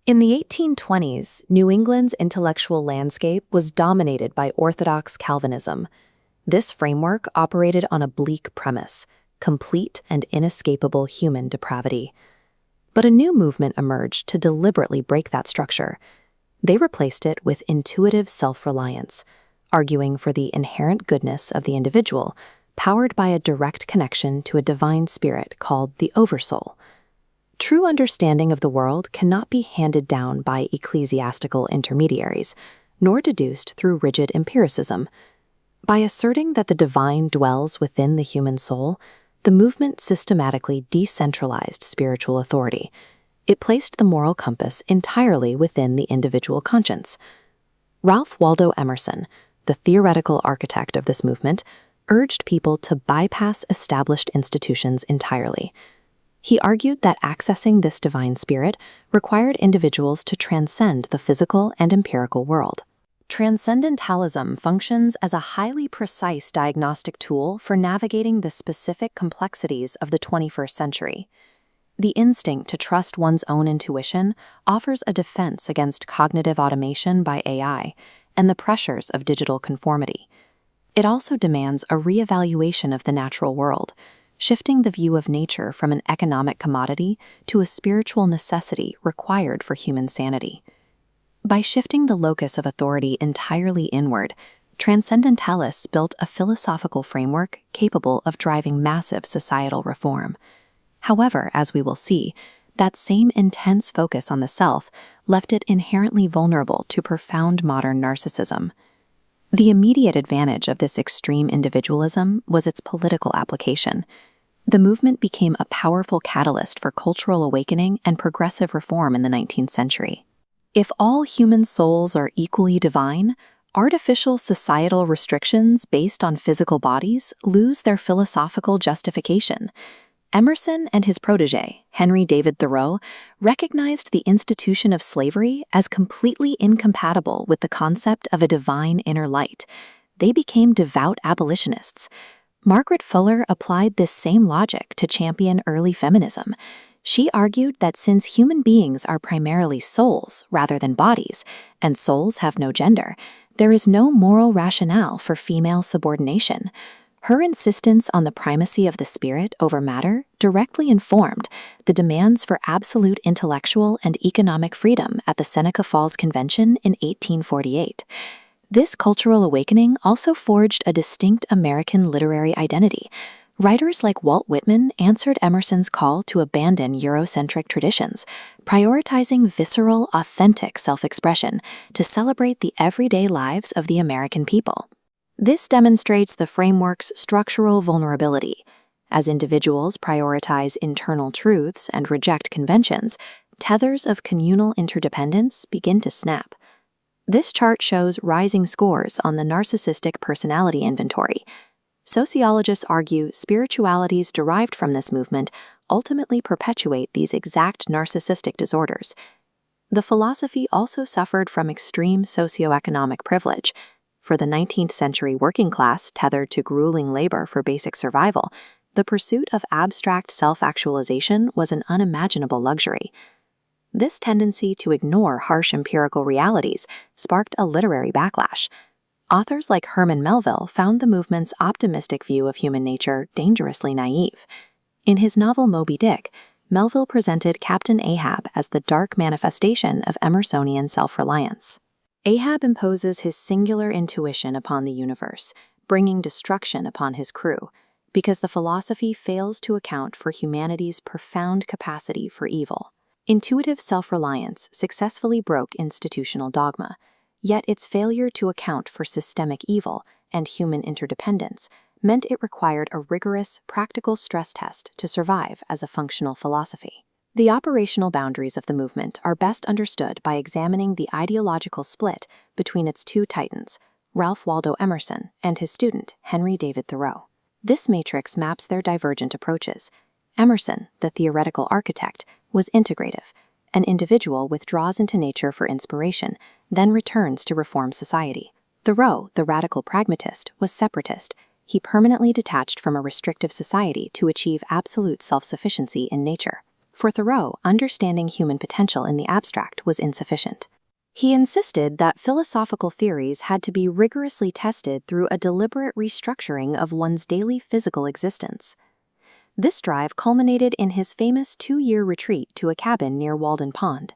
In the 1820s, New England's intellectual landscape was dominated by orthodox Calvinism. This framework operated on a bleak premise: complete and inescapable human depravity. But a new movement emerged to deliberately break that structure. They replaced it with intuitive self-reliance, arguing for the inherent goodness of the individual, powered by a direct connection to a divine spirit called the Oversoul. True understanding of the world cannot be handed down by ecclesiastical intermediaries, nor deduced through rigid empiricism. By asserting that the divine dwells within the human soul, the movement systematically decentralized spiritual authority. It placed the moral compass entirely within the individual conscience. Ralph Waldo Emerson, the theoretical architect of this movement, urged people to bypass established institutions entirely. He argued that accessing this divine spirit required individuals to transcend the physical and empirical world. Transcendentalism functions as a highly precise diagnostic tool for navigating the specific complexities of the 21st century. The instinct to trust one's own intuition offers a defense against cognitive automation by AI and the pressures of digital conformity. It also demands a reevaluation of the natural world, shifting the view of nature from an economic commodity to a spiritual necessity required for human sanity. By shifting the locus of authority entirely inward, Transcendentalists built a philosophical framework capable of driving massive societal reform. However, as we will see, that same intense focus on the self left it inherently vulnerable to profound modern narcissism. The immediate advantage of this extreme individualism was its political application. The movement became a powerful catalyst for cultural awakening and progressive reform in the 19th century. If all human souls are equally divine, artificial societal restrictions based on physical bodies lose their philosophical justification. Emerson and his protege, Henry David Thoreau, recognized the institution of slavery as completely incompatible with the concept of a divine inner light. They became devout abolitionists. Margaret Fuller applied this same logic to champion early feminism. She argued that since human beings are primarily souls rather than bodies, and souls have no gender, there is no moral rationale for female subordination. Her insistence on the primacy of the spirit over matter directly informed the demands for absolute intellectual and economic freedom at the Seneca Falls Convention in 1848. This cultural awakening also forged a distinct American literary identity. Writers like Walt Whitman answered Emerson's call to abandon Eurocentric traditions, prioritizing visceral, authentic self-expression to celebrate the everyday lives of the American people. This demonstrates the framework's structural vulnerability. As individuals prioritize internal truths and reject conventions, tethers of communal interdependence begin to snap. This chart shows rising scores on the narcissistic personality inventory. Sociologists argue spiritualities derived from this movement ultimately perpetuate these exact narcissistic disorders. The philosophy also suffered from extreme socioeconomic privilege. For the 19th century working class tethered to grueling labor for basic survival, the pursuit of abstract self-actualization was an unimaginable luxury. This tendency to ignore harsh empirical realities sparked a literary backlash. Authors like Herman Melville found the movement's optimistic view of human nature dangerously naive. In his novel Moby Dick, Melville presented Captain Ahab as the dark manifestation of Emersonian self-reliance. Ahab imposes his singular intuition upon the universe, bringing destruction upon his crew, because the philosophy fails to account for humanity's profound capacity for evil. Intuitive self-reliance successfully broke institutional dogma, yet its failure to account for systemic evil and human interdependence meant it required a rigorous, practical stress test to survive as a functional philosophy. The operational boundaries of the movement are best understood by examining the ideological split between its two titans, Ralph Waldo Emerson and his student, Henry David Thoreau. This matrix maps their divergent approaches. Emerson, the theoretical architect, was integrative. An individual withdraws into nature for inspiration, then returns to reform society. Thoreau, the radical pragmatist, was separatist. He permanently detached from a restrictive society to achieve absolute self-sufficiency in nature. For Thoreau, understanding human potential in the abstract was insufficient. He insisted that philosophical theories had to be rigorously tested through a deliberate restructuring of one's daily physical existence. This drive culminated in his famous 2-year retreat to a cabin near Walden Pond.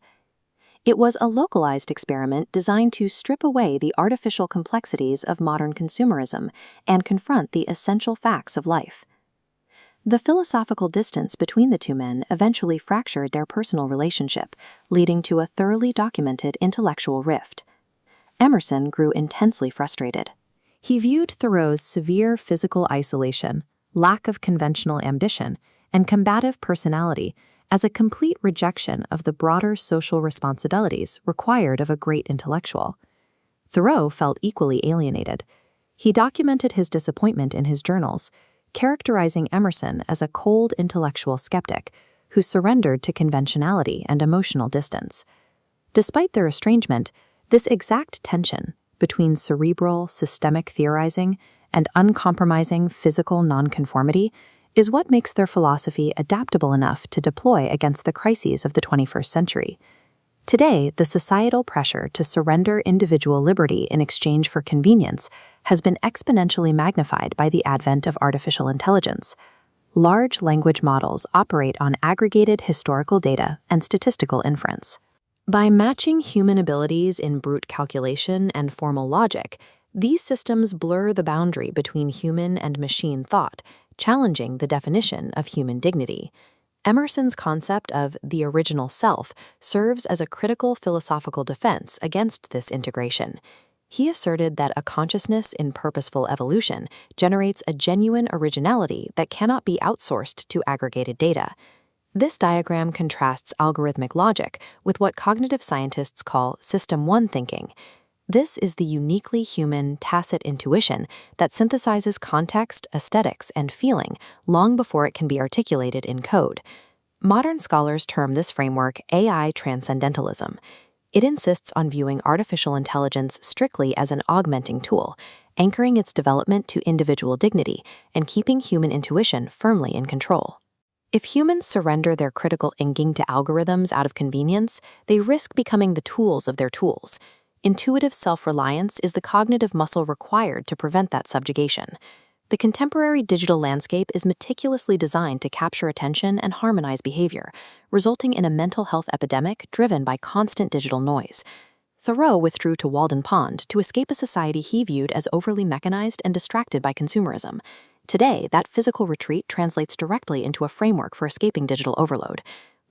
It was a localized experiment designed to strip away the artificial complexities of modern consumerism and confront the essential facts of life. The philosophical distance between the two men eventually fractured their personal relationship, leading to a thoroughly documented intellectual rift. Emerson grew intensely frustrated. He viewed Thoreau's severe physical isolation, lack of conventional ambition, and combative personality as a complete rejection of the broader social responsibilities required of a great intellectual. Thoreau felt equally alienated. He documented his disappointment in his journals, characterizing Emerson as a cold intellectual skeptic who surrendered to conventionality and emotional distance. Despite their estrangement, this exact tension between cerebral, systemic theorizing and uncompromising physical nonconformity is what makes their philosophy adaptable enough to deploy against the crises of the 21st century. Today, the societal pressure to surrender individual liberty in exchange for convenience has been exponentially magnified by the advent of artificial intelligence. Large language models operate on aggregated historical data and statistical inference. By matching human abilities in brute calculation and formal logic, these systems blur the boundary between human and machine thought, challenging the definition of human dignity. Emerson's concept of the original self serves as a critical philosophical defense against this integration. He asserted that a consciousness in purposeful evolution generates a genuine originality that cannot be outsourced to aggregated data. This diagram contrasts algorithmic logic with what cognitive scientists call System 1 thinking. This is the uniquely human, tacit intuition that synthesizes context, aesthetics, and feeling long before it can be articulated in code. Modern scholars term this framework AI Transcendentalism. It insists on viewing artificial intelligence strictly as an augmenting tool, anchoring its development to individual dignity and keeping human intuition firmly in control. If humans surrender their critical thinking to algorithms out of convenience, they risk becoming the tools of their tools. Intuitive self-reliance is the cognitive muscle required to prevent that subjugation. The contemporary digital landscape is meticulously designed to capture attention and harmonize behavior, resulting in a mental health epidemic driven by constant digital noise. Thoreau withdrew to Walden Pond to escape a society he viewed as overly mechanized and distracted by consumerism. Today, that physical retreat translates directly into a framework for escaping digital overload.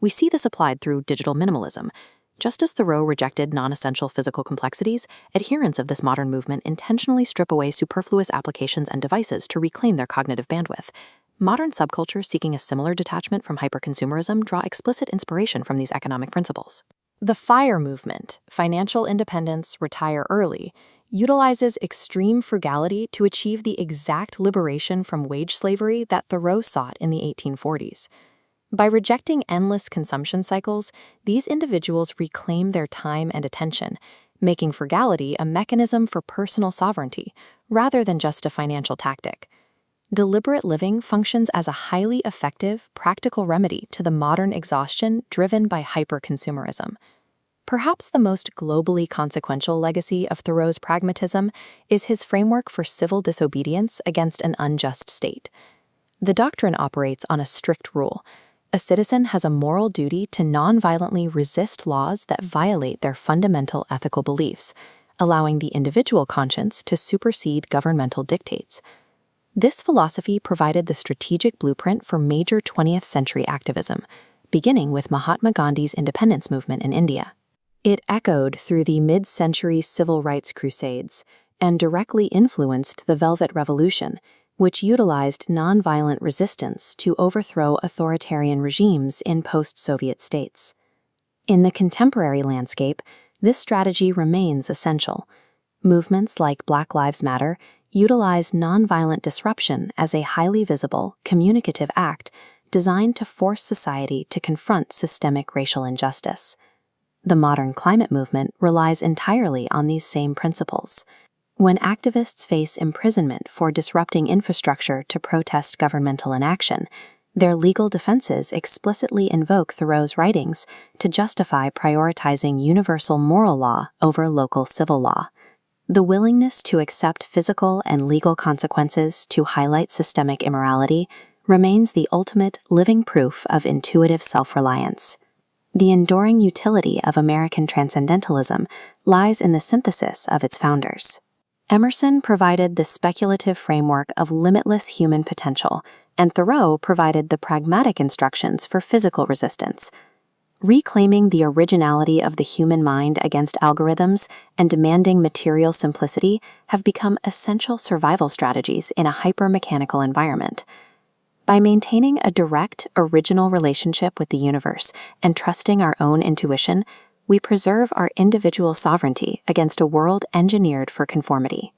We see this applied through digital minimalism. Just as Thoreau rejected non-essential physical complexities, adherents of this modern movement intentionally strip away superfluous applications and devices to reclaim their cognitive bandwidth. Modern subcultures seeking a similar detachment from hyperconsumerism draw explicit inspiration from these economic principles. The FIRE movement, financial independence, retire early, utilizes extreme frugality to achieve the exact liberation from wage slavery that Thoreau sought in the 1840s. By rejecting endless consumption cycles, these individuals reclaim their time and attention, making frugality a mechanism for personal sovereignty rather than just a financial tactic. Deliberate living functions as a highly effective, practical remedy to the modern exhaustion driven by hyperconsumerism. Perhaps the most globally consequential legacy of Thoreau's pragmatism is his framework for civil disobedience against an unjust state. The doctrine operates on a strict rule. A citizen has a moral duty to non-violently resist laws that violate their fundamental ethical beliefs, allowing the individual conscience to supersede governmental dictates. This philosophy provided the strategic blueprint for major 20th century activism, beginning with Mahatma Gandhi's independence movement in India. It echoed through the mid-century civil rights crusades and directly influenced the Velvet Revolution, which utilized nonviolent resistance to overthrow authoritarian regimes in post-Soviet states. In the contemporary landscape, this strategy remains essential. Movements like Black Lives Matter utilize nonviolent disruption as a highly visible, communicative act designed to force society to confront systemic racial injustice. The modern climate movement relies entirely on these same principles. When activists face imprisonment for disrupting infrastructure to protest governmental inaction, Their legal defenses explicitly invoke Thoreau's writings to justify prioritizing universal moral law over local civil law. The willingness to accept physical and legal consequences to highlight systemic immorality remains the ultimate living proof of intuitive self-reliance. The enduring utility of American Transcendentalism lies in the synthesis of its founders. Emerson provided the speculative framework of limitless human potential, and Thoreau provided the pragmatic instructions for physical resistance. Reclaiming the originality of the human mind against algorithms and demanding material simplicity have become essential survival strategies in a hyper-mechanical environment. By maintaining a direct, original relationship with the universe and trusting our own intuition, we preserve our individual sovereignty against a world engineered for conformity.